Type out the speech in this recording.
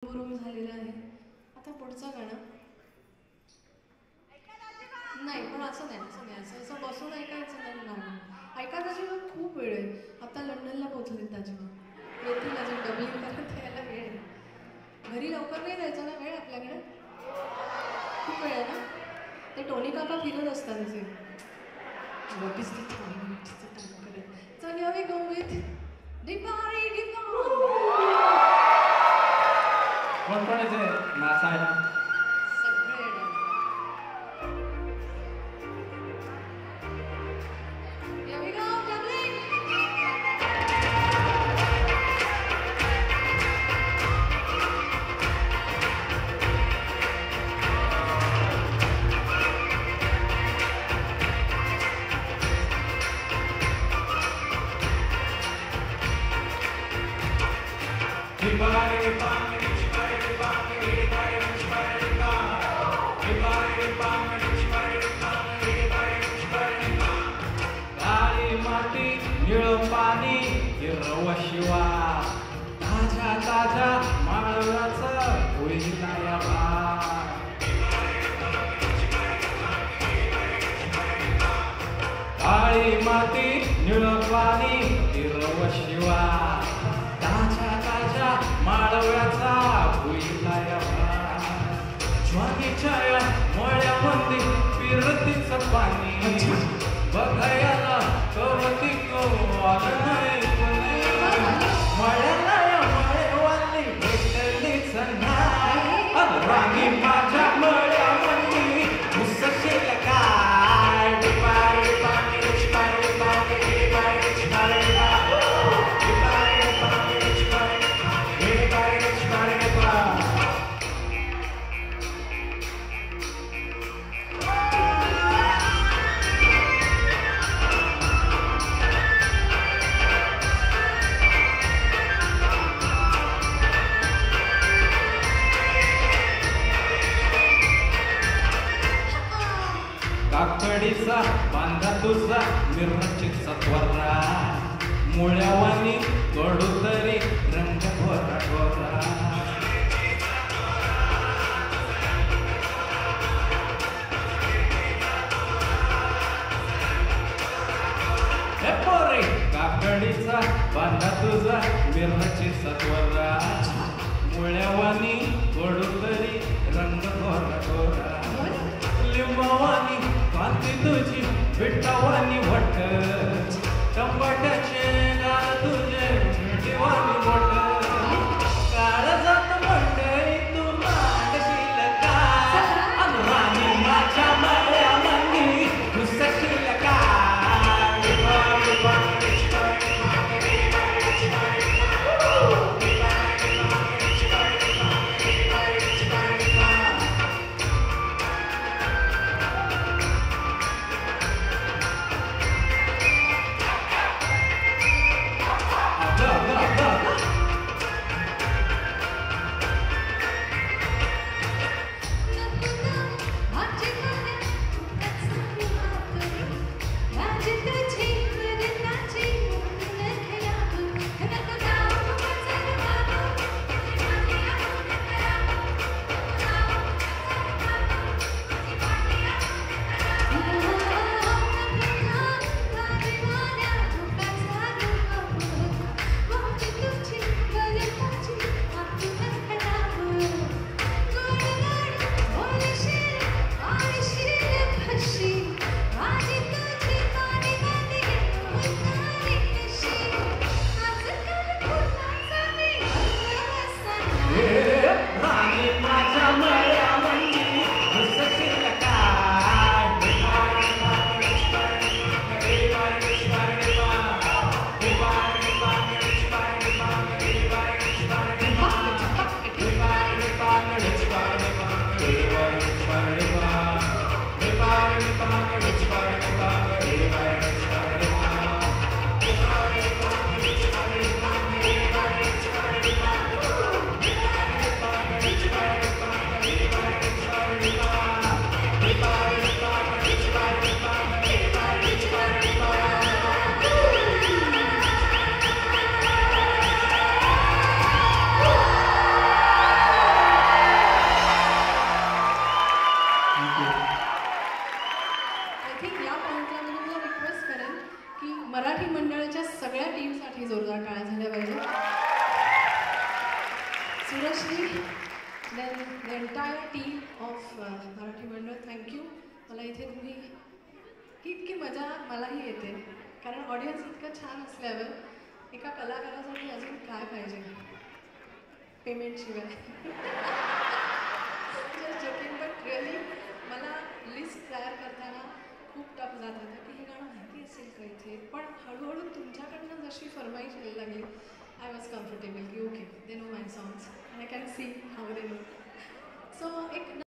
Room झालेलं आहे. आता पुढचं गाणं नाही, पण असं नाही असं बसून ऐकायचं नाही गाणं. ऐकायला जेव्हा खूप वेळ आहे. आता लंडनला पोहोचले त्याच्यावर येतील अजून डबलिंग करत यायला वेळ आहे. घरी लवकर नाही जायचं ना, वेळ आपल्याकडे खूप वेळ आहे ना. ते टोनी काका फिरत असतात असे what is the time? What is the time? So here we go with Dipari Gipon. कोण कोण येते नाचायला? सगळे here we go, doubling. काळी माती निळं पाणी हिरवं शिवा ताज्या ताज्या माळव्याचं होईना या काळी माती निळं पाणी हिरवं शिवा ताज्या ताज्या माळव्याचा होईना या ज्वारीच्या या मळ्यामध्ये फिरतीचं पाणी बघायला कवती को आलं नाही मळ्याला या मळेवाली भेटलीच नाही राणी माझ्या मळ्यामध्ये घुसशील काय डिपारी पाणी डिपारी पाणी डिपारी डिपारी काकडीचा बांधा तुझा मिरचीत सत्वरा मुळ्यावानी कडू तरी रंग भोरा भोरा हे पोरे काकडीचा बांधा तुझा मिरचीत सत्वरा मुळ्यावानी कडू तरी रंग भोरा भोरा लिंबावानी कांती तुझी विटावानी वट टमाट्याचे गाल तुझे दिवानी वट काळजात मंडळी तू मांडशील का राणी माझ्या मळ्यामध्ये घुसशील का Surashri, then the entire team of Marathi Mandal, thank you. मला इथे तुम्ही ही इतकी मजा मलाही येते, कारण ऑडियन्स इतकं छान असल्यावर एका कलाकारासाठी अजून काय पाहिजे पेमेंटशिवाय. जोकिंग, बट रिअली मला लिस्ट तयार करताना खूप टफ जात होतं की हे गाणं माहिती असेल का इथे, पण हळूहळू तुमच्याकडनं जशी फरमाईश यायला लागली, आय वॉज कम्फर्टेबल की okay they know my songs, I can see how they know. So एक